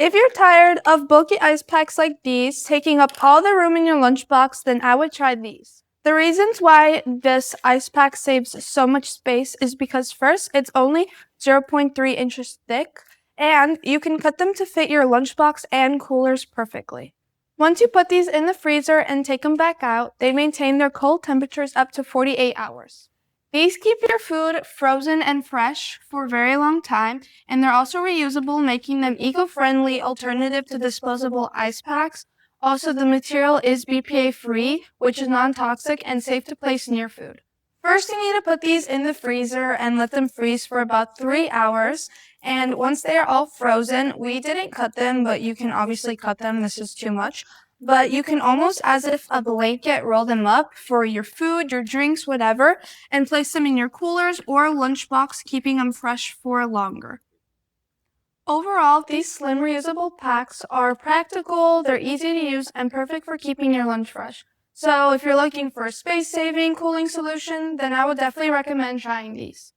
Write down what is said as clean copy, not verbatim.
If you're tired of bulky ice packs like these taking up all the room in your lunchbox, then I would try these. The reasons why this ice pack saves so much space is because first, it's only 0.3 inches thick, and you can cut them to fit your lunchbox and coolers perfectly. Once you put these in the freezer and take them back out, they maintain their cold temperatures up to 48 hours. These keep your food frozen and fresh for a very long time, and they're also reusable, making them eco-friendly alternative to disposable ice packs. Also, the material is BPA-free, which is non-toxic and safe to place near food. First, you need to put these in the freezer and let them freeze for about 3 hours. And once they are all frozen, we didn't cut them, but you can obviously cut them. This is too much. But you can almost, as if a blanket, roll them up for your food, your drinks, whatever, and place them in your coolers or lunchbox, keeping them fresh for longer. Overall, these slim reusable packs are practical, they're easy to use, and perfect for keeping your lunch fresh. So if you're looking for a space-saving cooling solution, then I would definitely recommend trying these.